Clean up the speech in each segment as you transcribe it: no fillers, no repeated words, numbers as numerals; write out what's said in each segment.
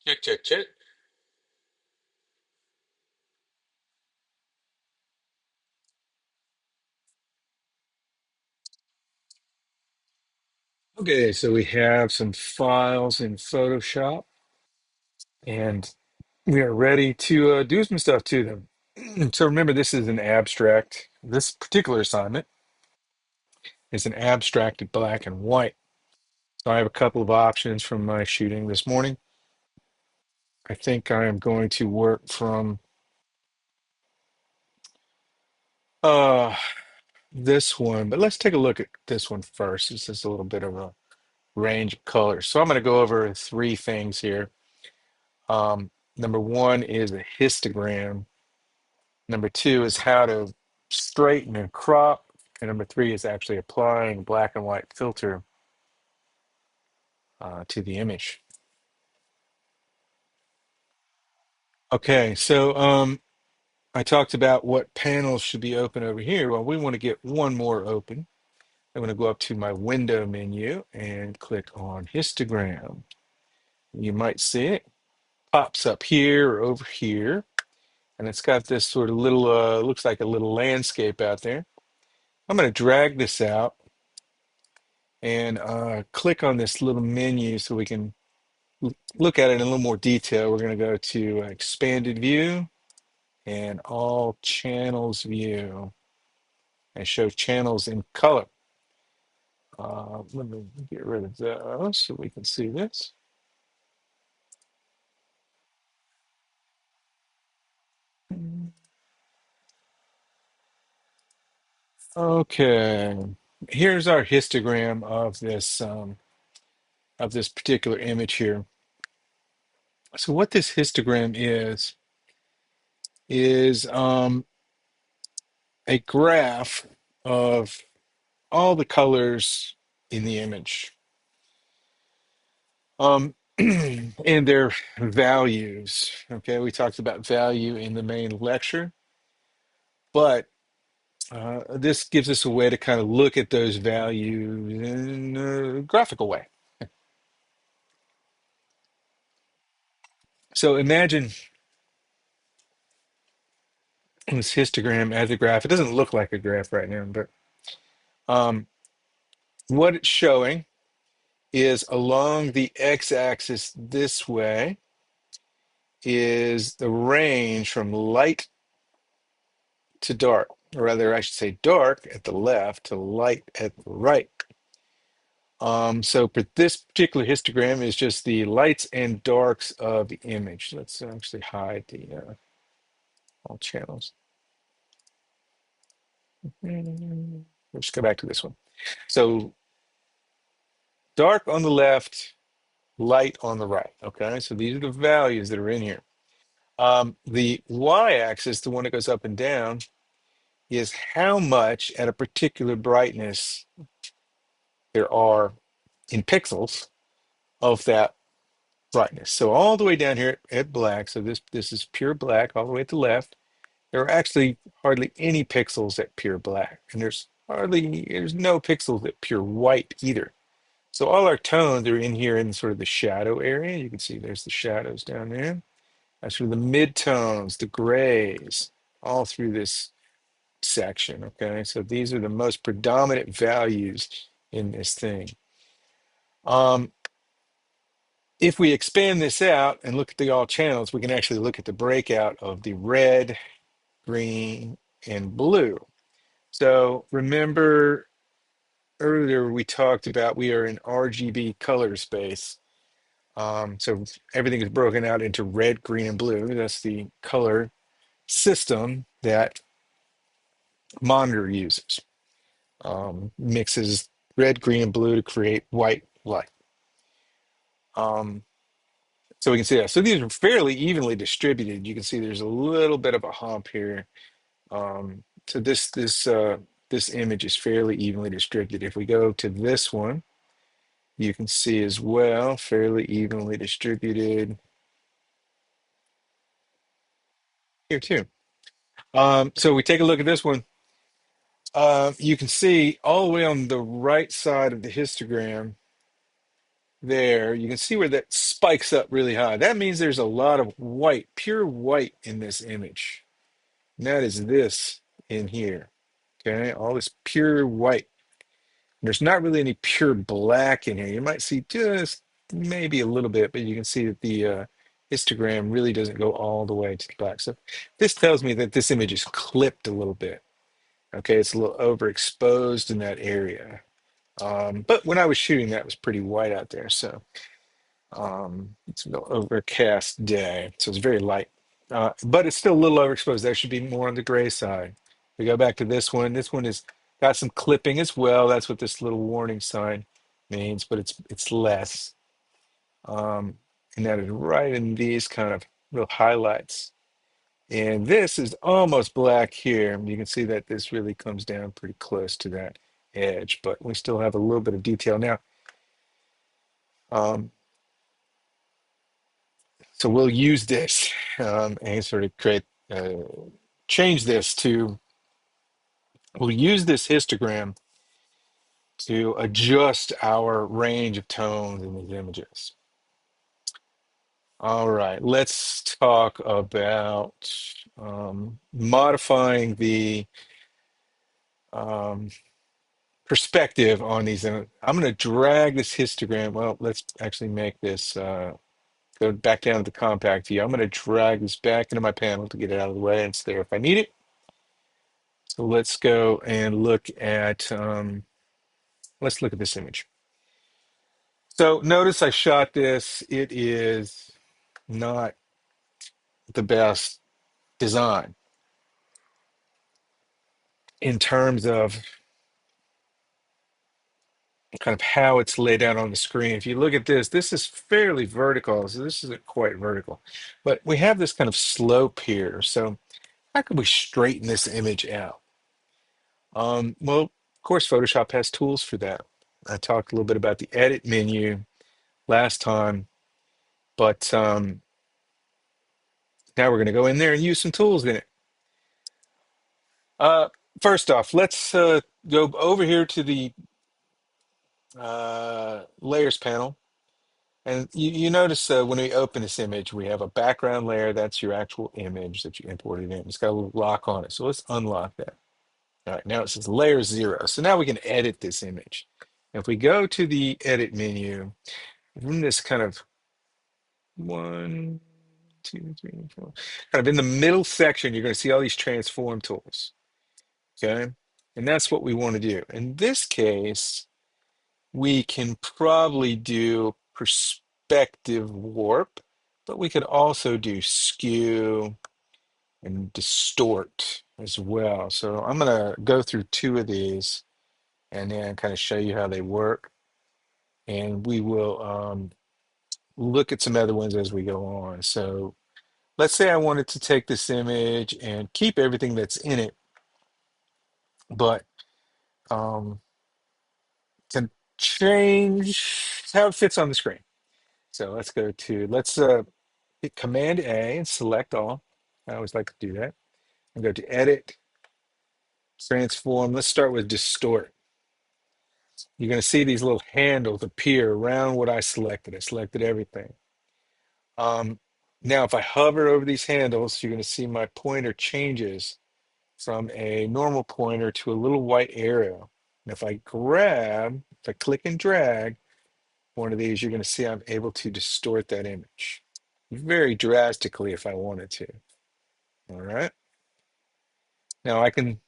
Check, check, check. Okay, so we have some files in Photoshop, and we are ready to do some stuff to them. So remember, this is an abstract. This particular assignment is an abstract in black and white. So I have a couple of options from my shooting this morning. I think I am going to work from uh, this one, but let's take a look at this one first. This is a little bit of a range of colors. So I'm going to go over three things here. Number one is a histogram. Number two is how to straighten and crop. And number three is actually applying black and white filter to the image. Okay, so I talked about what panels should be open over here. Well, we want to get one more open. I'm going to go up to my window menu and click on histogram. You might see it pops up here or over here. And it's got this sort of little, looks like a little landscape out there. I'm going to drag this out and click on this little menu so we can look at it in a little more detail. We're going to go to expanded view and all channels view and show channels in color. Let me get rid of those so we can see this. Okay, here's our histogram of this particular image here. So what this histogram is a graph of all the colors in the image, and their values. Okay, we talked about value in the main lecture, but this gives us a way to kind of look at those values in a graphical way. So imagine this histogram as a graph. It doesn't look like a graph right now, but um, what it's showing is along the x-axis this way is the range from light to dark, or rather, I should say dark at the left to light at the right. So for this particular histogram is just the lights and darks of the image. Let's actually hide the all channels. Let's go back to this one. So dark on the left, light on the right. Okay, so these are the values that are in here. The y-axis, the one that goes up and down, is how much at a particular brightness there are in pixels of that brightness. So all the way down here at black, so this is pure black all the way at the left. There are actually hardly any pixels at pure black, and there's no pixels at pure white either. So all our tones are in here in sort of the shadow area. You can see there's the shadows down there. That's sort of the mid-tones, the grays, all through this section. Okay, so these are the most predominant values in this thing. If we expand this out and look at the all channels, we can actually look at the breakout of the red, green, and blue. So remember earlier we talked about we are in RGB color space. So everything is broken out into red, green, and blue. That's the color system that monitor uses. Mixes red, green, and blue to create white light. Um, so we can see that. So these are fairly evenly distributed. You can see there's a little bit of a hump here. So this image is fairly evenly distributed. If we go to this one, you can see as well, fairly evenly distributed here too. So we take a look at this one. You can see all the way on the right side of the histogram, there, you can see where that spikes up really high. That means there's a lot of white, pure white in this image. And that is this in here. Okay, all this pure white. There's not really any pure black in here. You might see just maybe a little bit, but you can see that the histogram really doesn't go all the way to the black. So this tells me that this image is clipped a little bit. Okay, it's a little overexposed in that area. But when I was shooting, that was pretty white out there. So it's an overcast day, so it's very light. But it's still a little overexposed. That should be more on the gray side. We go back to this one. This one has got some clipping as well. That's what this little warning sign means, but it's less. And that is right in these kind of little highlights. And this is almost black here. You can see that this really comes down pretty close to that edge, but we still have a little bit of detail now. So we'll use this and sort of change this to, we'll use this histogram to adjust our range of tones in these images. All right, let's talk about modifying the perspective on these. I'm going to drag this histogram. Well, let's actually make this go back down to the compact view. I'm going to drag this back into my panel to get it out of the way. It's there if I need it. So let's go and look at let's look at this image. So notice I shot this. It is not the best design in terms of kind of how it's laid out on the screen. If you look at this, this is fairly vertical. So this isn't quite vertical, but we have this kind of slope here. So how can we straighten this image out? Well, of course, Photoshop has tools for that. I talked a little bit about the edit menu last time, but now we're going to go in there and use some tools in it. Uh, First off, let's go over here to the layers panel. And you notice when we open this image, we have a background layer. That's your actual image that you imported in. It's got a little lock on it. So let's unlock that. All right, now it says layer 0. So now we can edit this image. If we go to the edit menu, in this kind of 1, 2, 3, 4, kind of in the middle section, you're going to see all these transform tools. Okay, and that's what we want to do. In this case, we can probably do perspective warp, but we could also do skew and distort as well. So I'm going to go through two of these and then kind of show you how they work. And we will look at some other ones as we go on. So let's say I wanted to take this image and keep everything that's in it, but can change how it fits on the screen. So let's go to, let's hit Command A and select all. I always like to do that. And go to Edit, Transform. Let's start with Distort. You're going to see these little handles appear around what I selected. I selected everything. Now, if I hover over these handles, you're going to see my pointer changes from a normal pointer to a little white arrow. And if I grab, if I click and drag one of these, you're going to see I'm able to distort that image very drastically if I wanted to. All right. Now I can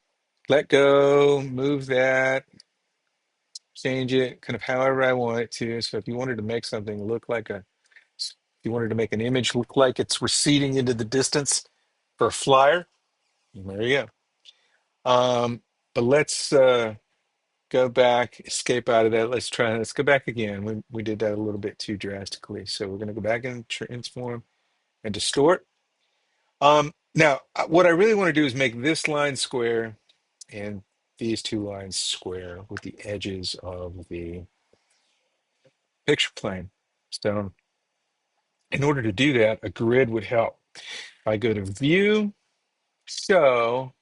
let go, move that, change it kind of however I want it to. So if you wanted to make something look like if you wanted to make an image look like it's receding into the distance for a flyer, there you go. But let's go back, escape out of that. Let's go back again. We did that a little bit too drastically. So we're going to go back and transform and distort. Now, what I really want to do is make this line square and these two lines square with the edges of the picture plane. So in order to do that, a grid would help. I go to View, Show,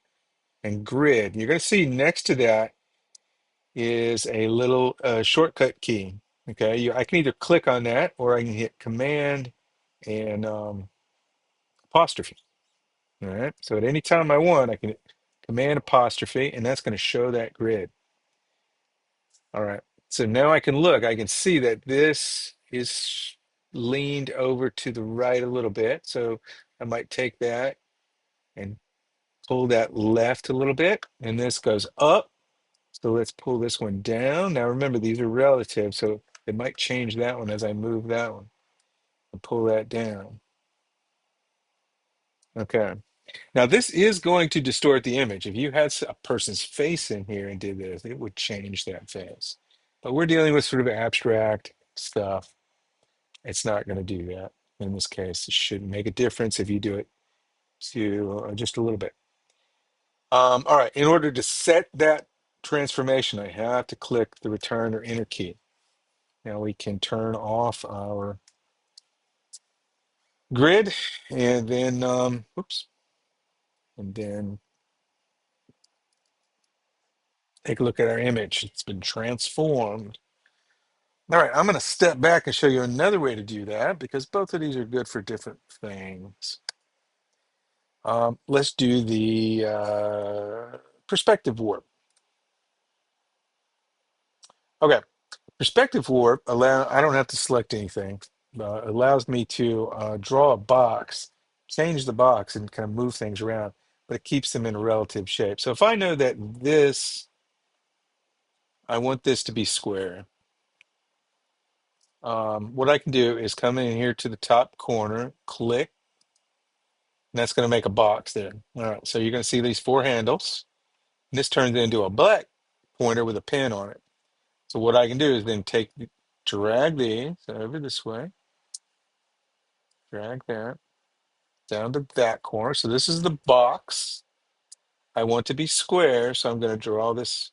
and Grid. You're going to see next to that is a little shortcut key. Okay, I can either click on that or I can hit Command and apostrophe. All right, so at any time I want, I can hit Command apostrophe, and that's going to show that grid. All right, so now I can look. I can see that this is leaned over to the right a little bit. So I might take that and pull that left a little bit, and this goes up. So let's pull this one down. Now remember, these are relative, so it might change that one as I move that one and pull that down. Okay. Now this is going to distort the image. If you had a person's face in here and did this, it would change that face. But we're dealing with sort of abstract stuff. It's not going to do that. In this case, it shouldn't make a difference if you do it to just a little bit. All right, in order to set that transformation, I have to click the return or enter key. Now we can turn off our grid and then, oops, and then take a look at our image. It's been transformed. All right, I'm going to step back and show you another way to do that because both of these are good for different things. Let's do the perspective warp. Okay, perspective warp I don't have to select anything. Allows me to draw a box, change the box, and kind of move things around, but it keeps them in a relative shape. So if I know that I want this to be square, what I can do is come in here to the top corner, click, and that's going to make a box there. All right, so you're going to see these four handles. And this turns into a black pointer with a pin on it. So what I can do is then drag these over this way, drag that down to that corner. So this is the box. I want to be square, so I'm going to draw this.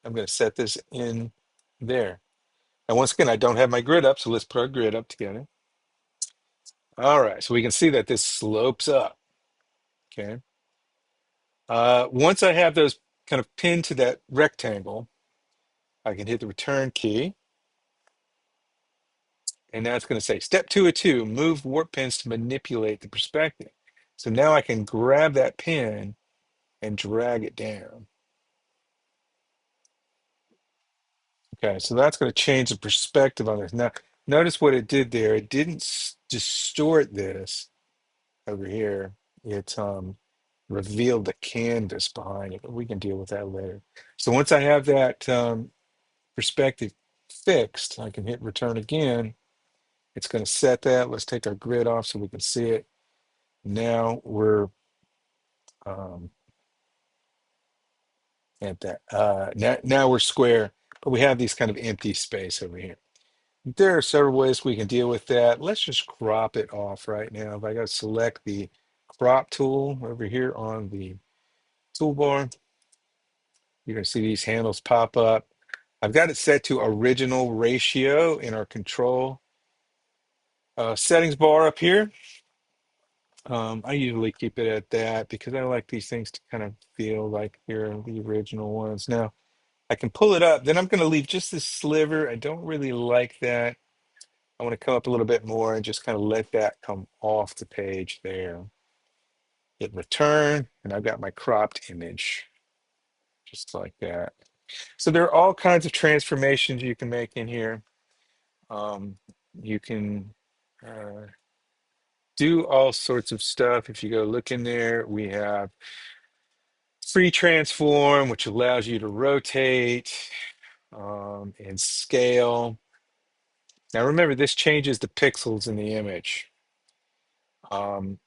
I'm going to set this in there. And once again, I don't have my grid up, so let's put our grid up together. All right, so we can see that this slopes up. Okay. Once I have those kind of pinned to that rectangle, I can hit the return key. And now it's going to say step 2 of 2, move warp pins to manipulate the perspective. So now I can grab that pin and drag it down. Okay, so that's going to change the perspective on this. Now, notice what it did there. It didn't distort this over here. It revealed the canvas behind it, but we can deal with that later. So once I have that perspective fixed, I can hit return again. It's going to set that. Let's take our grid off so we can see it. Now we're um, at that. Now we're square, but we have these kind of empty space over here. There are several ways we can deal with that. Let's just crop it off right now. If I go select the crop tool over here on the toolbar, you're going to see these handles pop up. I've got it set to original ratio in our control settings bar up here. I usually keep it at that because I like these things to kind of feel like they're the original ones. Now, I can pull it up, then I'm going to leave just this sliver. I don't really like that. I want to come up a little bit more and just kind of let that come off the page there. Hit return, and I've got my cropped image, just like that. So there are all kinds of transformations you can make in here. You can do all sorts of stuff. If you go look in there, we have free transform, which allows you to rotate and scale. Now remember, this changes the pixels in the image. Um,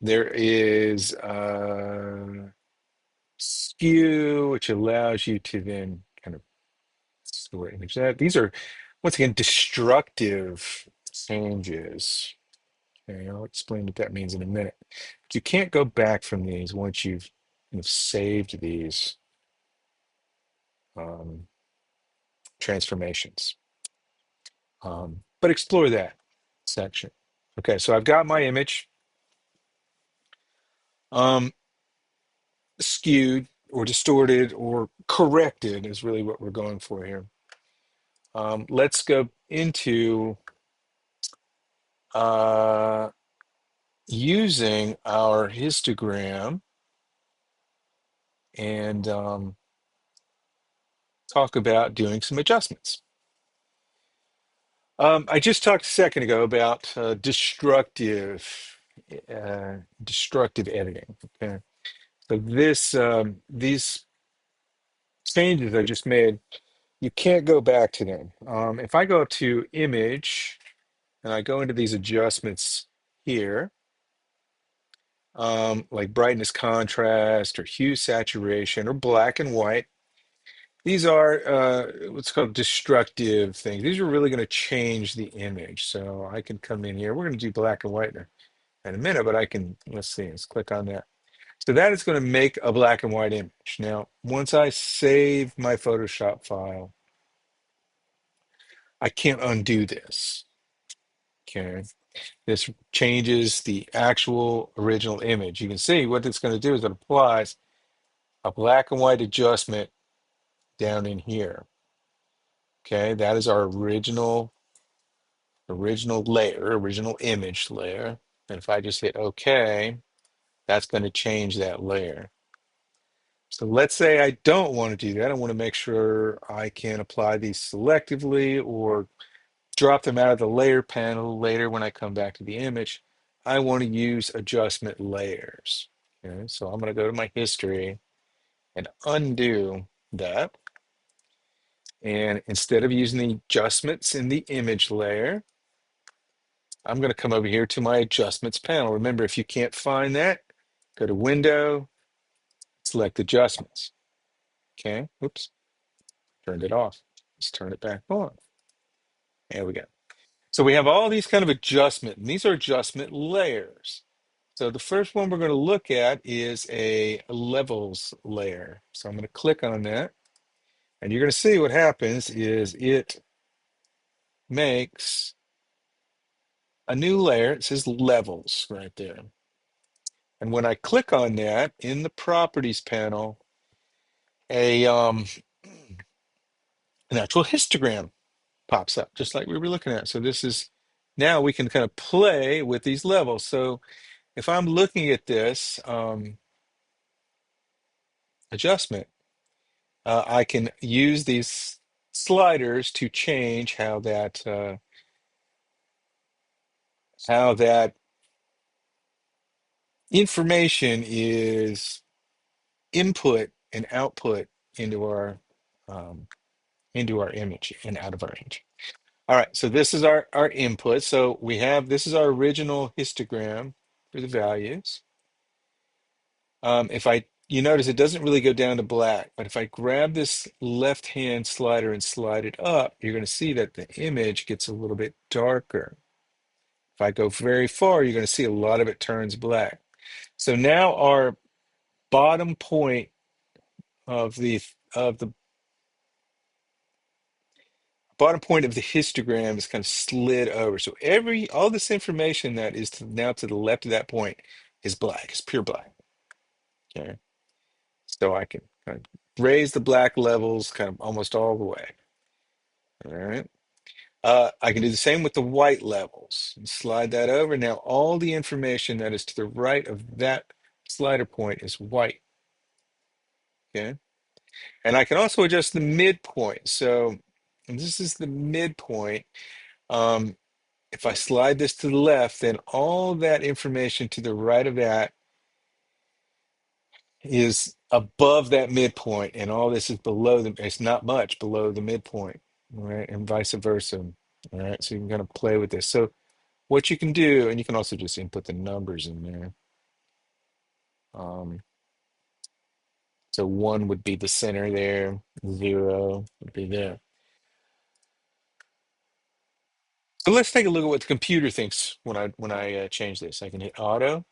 there is skew, which allows you to then kind of store image that. These are, once again, destructive changes. Okay, I'll explain what that means in a minute. But you can't go back from these once you've kind of saved these um, transformations. But explore that section. Okay, so I've got my image skewed or distorted or corrected is really what we're going for here. Let's go into using our histogram and talk about doing some adjustments. I just talked a second ago about destructive editing. Okay, so these changes I just made, you can't go back to them. If I go up to image and I go into these adjustments here, like brightness, contrast, or hue, saturation, or black and white. These are what's called destructive things. These are really going to change the image. So I can come in here. We're going to do black and white in a minute, but I can, let's see, let's click on that. So that is going to make a black and white image. Now, once I save my Photoshop file, I can't undo this. Okay. This changes the actual original image. You can see what it's going to do is it applies a black and white adjustment down in here. Okay, that is our original layer, original image layer. And if I just hit OK, that's going to change that layer. So let's say I don't want to do that. I want to make sure I can apply these selectively or drop them out of the layer panel later when I come back to the image. I want to use adjustment layers. Okay, so I'm going to go to my history and undo that. And instead of using the adjustments in the image layer, I'm going to come over here to my adjustments panel. Remember, if you can't find that, go to Window, select Adjustments. Okay, oops, turned it off. Let's turn it back on. There we go. So we have all these kind of adjustment, and these are adjustment layers. So the first one we're going to look at is a levels layer. So I'm going to click on that, and you're going to see what happens is it makes a new layer. It says levels right there. And when I click on that in the properties panel, a an actual histogram pops up, just like we were looking at. So this is now we can kind of play with these levels. So if I'm looking at this adjustment, I can use these sliders to change how that information is input and output um, into our image and out of our image. All right, so this is our input. So we have, this is our original histogram for the values. You notice it doesn't really go down to black, but if I grab this left-hand slider and slide it up, you're going to see that the image gets a little bit darker. If I go very far, you're going to see a lot of it turns black. So now our bottom point of the bottom point of the histogram is kind of slid over. So all this information that is now to the left of that point is black, it's pure black. Okay. So I can kind of raise the black levels kind of almost all the way. All right. I can do the same with the white levels and slide that over. Now all the information that is to the right of that slider point is white. Okay. And I can also adjust the midpoint. So this is the midpoint. Um, If I slide this to the left, then all that information to the right of that is above that midpoint, and all this is below them. It's not much below the midpoint, all right, and vice versa. All right, so you can kind of play with this. So what you can do, and you can also just input the numbers in there. Um, so 1 would be the center there, 0 would be there. So let's take a look at what the computer thinks when I change this. I can hit Auto.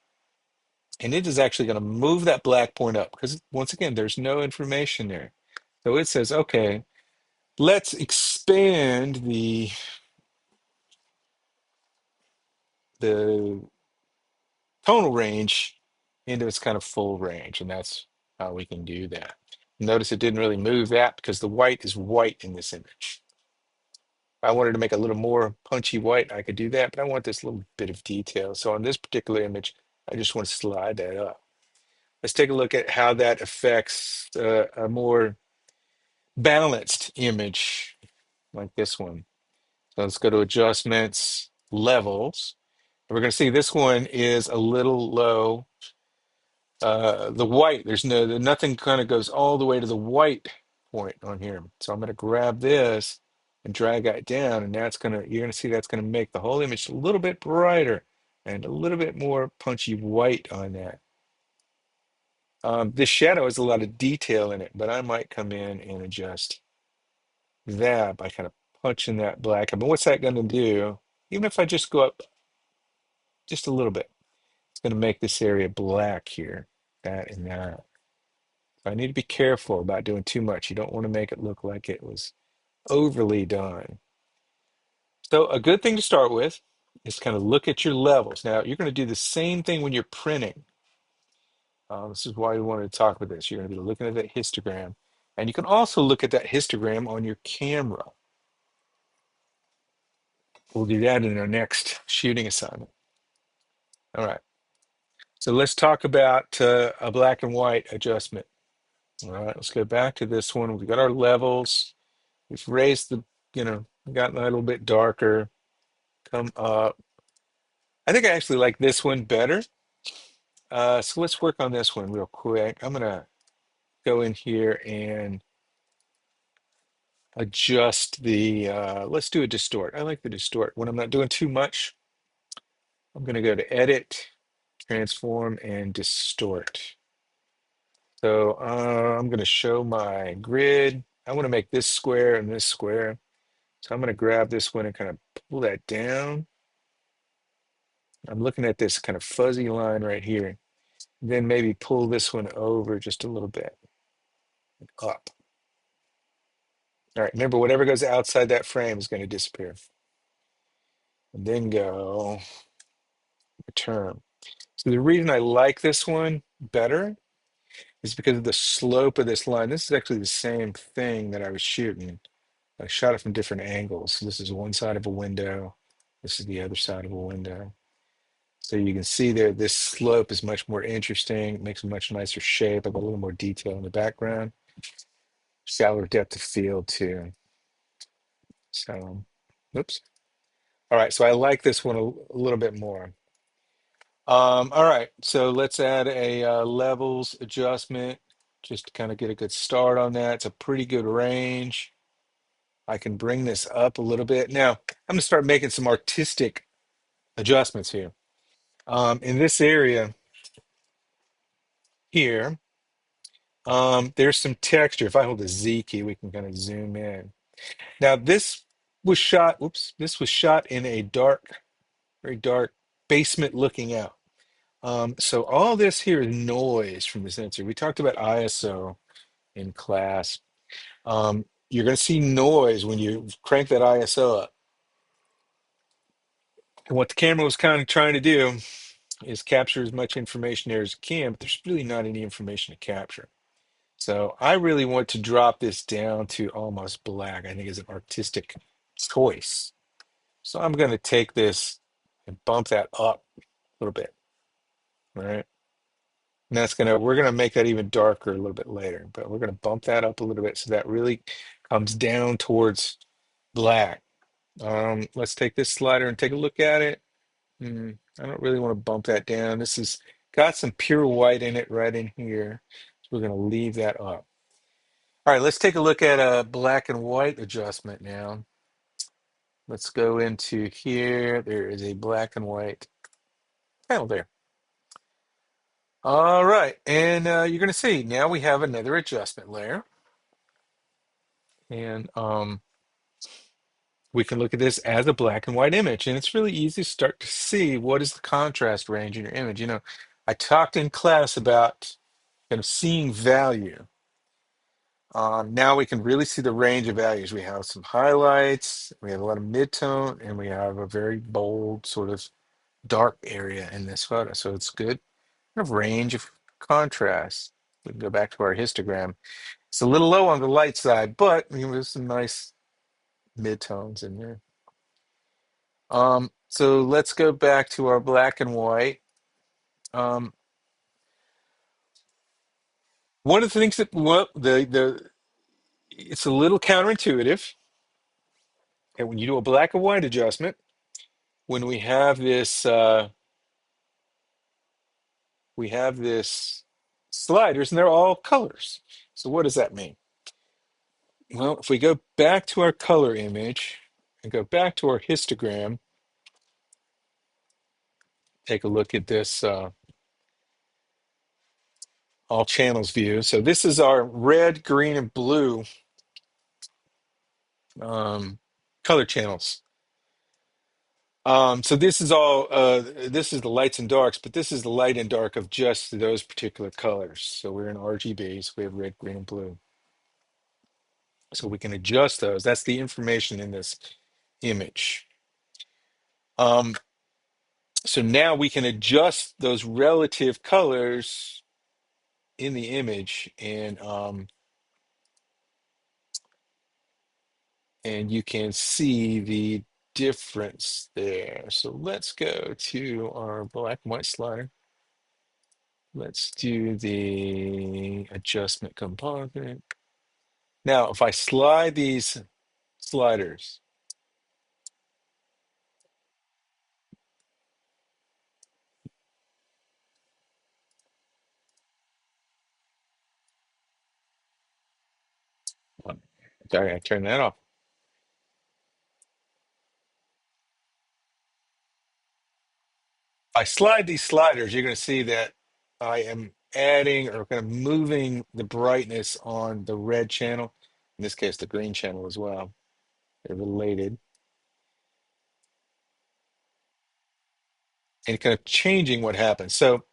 And it is actually going to move that black point up because once again, there's no information there. So it says, okay, let's expand the tonal range into its kind of full range. And that's how we can do that. Notice it didn't really move that because the white is white in this image. I wanted to make a little more punchy white, I could do that, but I want this little bit of detail. So on this particular image, I just want to slide that up. Let's take a look at how that affects a more balanced image like this one. So let's go to adjustments, levels. We're going to see this one is a little low. The white, nothing kind of goes all the way to the white point on here. So I'm going to grab this and drag that down, and you're going to see that's going to make the whole image a little bit brighter and a little bit more punchy white on that. This shadow has a lot of detail in it, but I might come in and adjust that by kind of punching that black. But what's that going to do? Even if I just go up just a little bit, it's going to make this area black here, that and that. So I need to be careful about doing too much. You don't want to make it look like it was overly done. So a good thing to start with is kind of look at your levels. Now you're going to do the same thing when you're printing. This is why we wanted to talk about this. You're going to be looking at that histogram. And you can also look at that histogram on your camera. We'll do that in our next shooting assignment. All right. So let's talk about a black and white adjustment. All right, let's go back to this one. We've got our levels. We've raised gotten a little bit darker. Come up. I think I actually like this one better. So let's work on this one real quick. I'm gonna go in here and adjust let's do a distort. I like the distort. When I'm not doing too much, I'm gonna go to edit, transform, and distort. So I'm gonna show my grid. I wanna make this square and this square. So I'm gonna grab this one and kind of pull that down. I'm looking at this kind of fuzzy line right here. Then maybe pull this one over just a little bit, up. All right, remember, whatever goes outside that frame is going to disappear. And then go return. So the reason I like this one better is because of the slope of this line. This is actually the same thing that I was shooting. I shot it from different angles. So this is one side of a window. This is the other side of a window. So you can see there, this slope is much more interesting. It makes a much nicer shape. I've got a little more detail in the background. Shallower depth of field too. So, oops. All right, so I like this one a little bit more. All right, so let's add a levels adjustment just to kind of get a good start on that. It's a pretty good range. I can bring this up a little bit. Now, I'm gonna start making some artistic adjustments here. In this area here, there's some texture. If I hold the Z key, we can kind of zoom in. Now, this was shot in a dark, very dark basement looking out. So all this here is noise from the sensor. We talked about ISO in class. You're going to see noise when you crank that ISO up. And what the camera was kind of trying to do is capture as much information there as it can, but there's really not any information to capture. So I really want to drop this down to almost black, I think is an artistic choice. So I'm going to take this and bump that up a little bit, all right? And we're gonna make that even darker a little bit later, but we're gonna bump that up a little bit so that really comes down towards black. Let's take this slider and take a look at it. I don't really want to bump that down. This has got some pure white in it right in here. So we're gonna leave that up. All right, let's take a look at a black and white adjustment now. Let's go into here. There is a black and white panel there. All right, and you're going to see now we have another adjustment layer, and we can look at this as a black and white image, and it's really easy to start to see what is the contrast range in your image. I talked in class about kind of seeing value. Now we can really see the range of values. We have some highlights, we have a lot of midtone, and we have a very bold sort of dark area in this photo. So it's good kind of range of contrast. We can go back to our histogram. It's a little low on the light side, but with some nice midtones in there. So let's go back to our black and white. Um, one of the things that well, the it's a little counterintuitive, and when you do a black and white adjustment, when we have this sliders, and they're all colors. So what does that mean? Well, if we go back to our color image and go back to our histogram, take a look at this all channels view. So this is our red, green, and blue um, color channels. So this is the lights and darks, but this is the light and dark of just those particular colors. So we're in RGB, so we have red, green, and blue. So we can adjust those. That's the information in this image. Um, so now we can adjust those relative colors in the image, and you can see the difference there. So let's go to our black and white slider. Let's do the adjustment component. Now, if I slide these sliders, sorry, I turned that off. If I slide these sliders, you're going to see that I am adding or kind of moving the brightness on the red channel, in this case, the green channel as well. They're related. And kind of changing what happens. So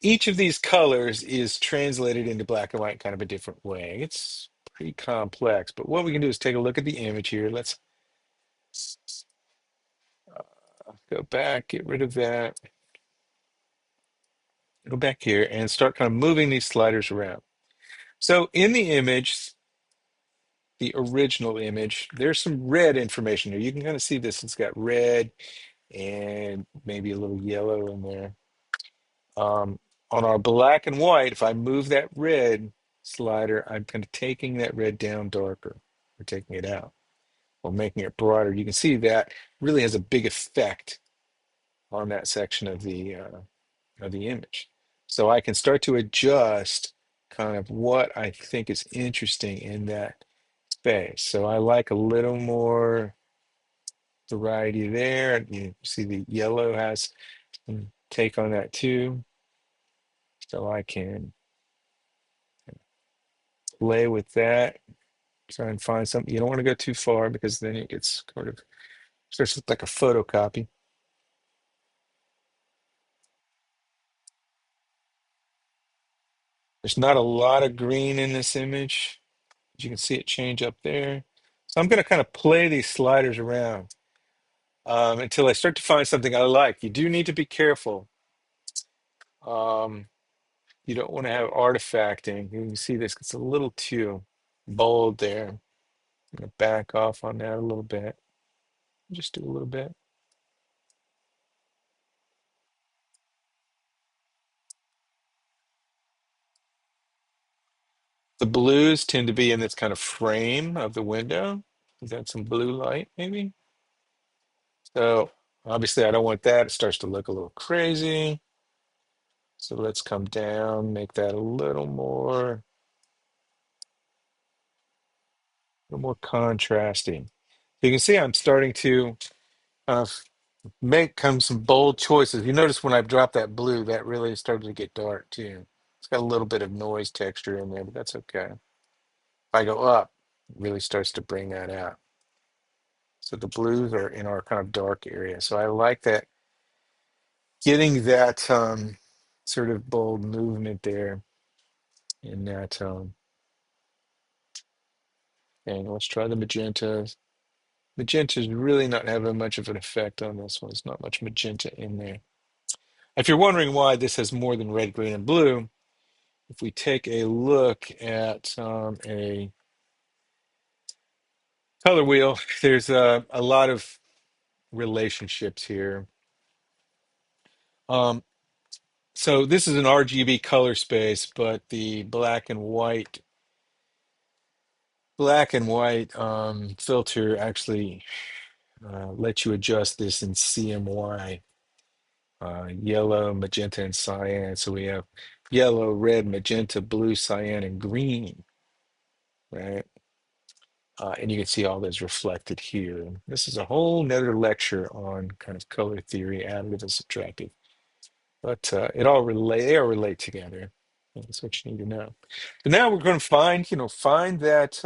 each of these colors is translated into black and white kind of a different way. It's pretty complex, but what we can do is take a look at the image here. Let's go back, get rid of that, go back here and start kind of moving these sliders around. So in the image, the original image, there's some red information here. You can kind of see this. It's got red and maybe a little yellow in there. On our black and white, if I move that red slider, I'm kind of taking that red down darker or taking it out or making it broader. You can see that really has a big effect on that section of the image. So I can start to adjust kind of what I think is interesting in that space. So I like a little more variety there. You see the yellow has some take on that too. So I can play with that, try and find something. You don't want to go too far because then it gets sort of starts to look like a photocopy. There's not a lot of green in this image. You can see it change up there. So I'm going to kind of play these sliders around until I start to find something I like. You do need to be careful. Um, you don't want to have artifacting. You can see this, it's a little too bold there. I'm going to back off on that a little bit. Just do a little bit. The blues tend to be in this kind of frame of the window. Is that some blue light, maybe? So obviously I don't want that. It starts to look a little crazy. So let's come down, make that a little more contrasting. So you can see I'm starting to kind of make come some bold choices. You notice when I've dropped that blue, that really started to get dark too. It's got a little bit of noise texture in there, but that's okay. If I go up, it really starts to bring that out. So the blues are in our kind of dark area. So I like that, getting that sort of bold movement there in that thing. Let's try the magenta. Magenta's really not having much of an effect on this one. There's not much magenta in there. If you're wondering why this has more than red, green, and blue, if we take a look at a Color wheel. There's a lot of relationships here. Um, so this is an RGB color space, but the black and white filter actually lets you adjust this in CMY, yellow, magenta, and cyan. So we have yellow, red, magenta, blue, cyan, and green, right? And you can see all those reflected here. This is a whole nother lecture on kind of color theory, additive and subtractive. But they all relate together. That's what you need to know. So now we're going to find that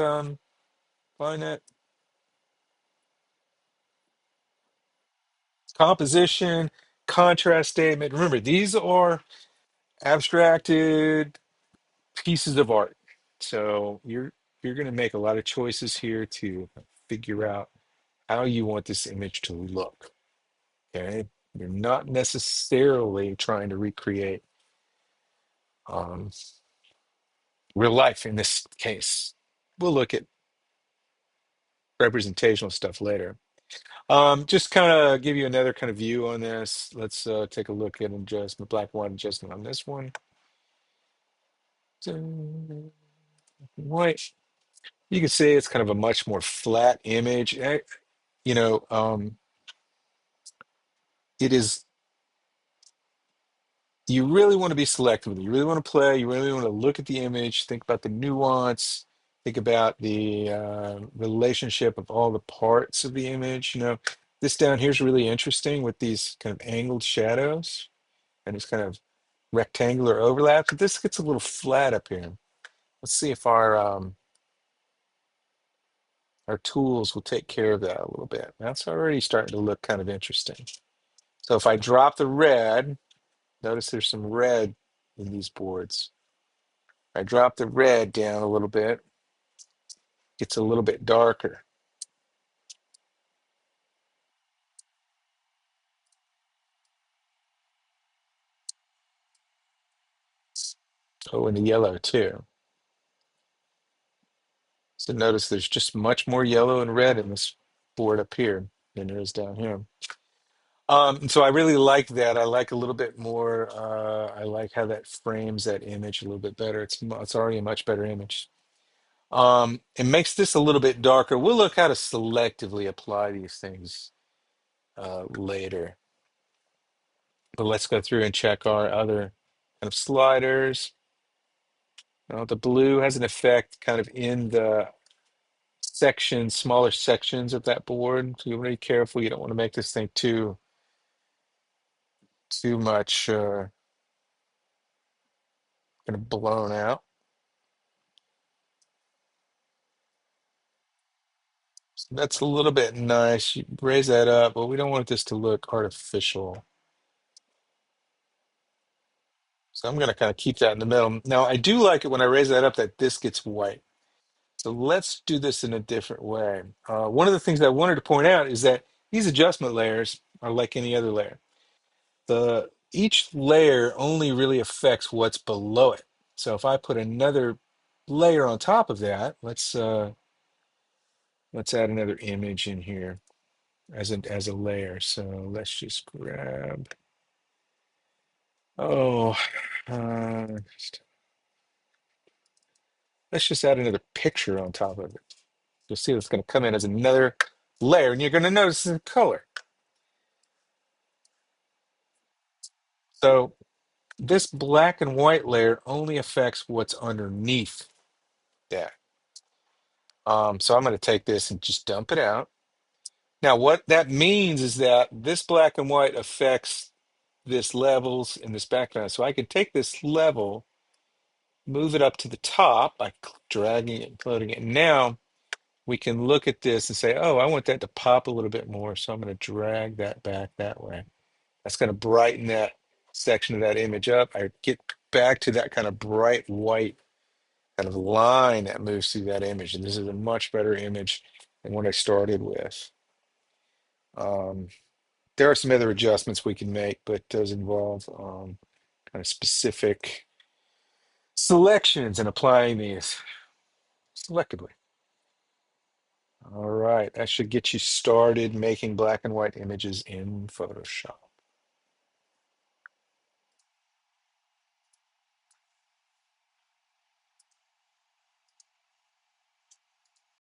composition, contrast statement. Remember, these are abstracted pieces of art. So you're going to make a lot of choices here to figure out how you want this image to look. Okay, you're not necessarily trying to recreate um, real life in this case. We'll look at representational stuff later. Just kind of give you another kind of view on this. Let's take a look at adjustment, black and white adjustment on this one. So, white. You can see it's kind of a much more flat image. You know, it is, you really want to be selective with it. You really want to play. You really want to look at the image, think about the nuance, think about the relationship of all the parts of the image. This down here is really interesting with these kind of angled shadows and this kind of rectangular overlap. But this gets a little flat up here. Let's see if our tools will take care of that a little bit. That's already starting to look kind of interesting. So if I drop the red, notice there's some red in these boards. I drop the red down a little bit, gets a little bit darker. Oh, and the yellow too. So notice there's just much more yellow and red in this board up here than there is down here. And so I really like that. I like a little bit more. I like how that frames that image a little bit better. It's already a much better image. It makes this a little bit darker. We'll look how to selectively apply these things later. But let's go through and check our other kind of sliders. The blue has an effect kind of in the smaller sections of that board. So you want to be careful. You don't want to make this thing too much kind of blown out. So that's a little bit nice. You raise that up, but we don't want this to look artificial. So I'm going to kind of keep that in the middle. Now, I do like it when I raise that up that this gets white. So let's do this in a different way. One of the things that I wanted to point out is that these adjustment layers are like any other layer. Each layer only really affects what's below it. So if I put another layer on top of that, let's add another image in here as a layer. So let's just grab, oh, uh, let's just add another picture on top of it. You'll see it's going to come in as another layer, and you're going to notice the color. So this black and white layer only affects what's underneath that. So I'm going to take this and just dump it out. Now, what that means is that this black and white affects this levels in this background. So I could take this level, move it up to the top by dragging it and floating it. Now we can look at this and say, oh, I want that to pop a little bit more. So I'm going to drag that back that way. That's going to brighten that section of that image up. I get back to that kind of bright white kind of line that moves through that image. And this is a much better image than what I started with. Um, there are some other adjustments we can make, but those involve kind of specific selections and applying these selectively. All right, that should get you started making black and white images in Photoshop.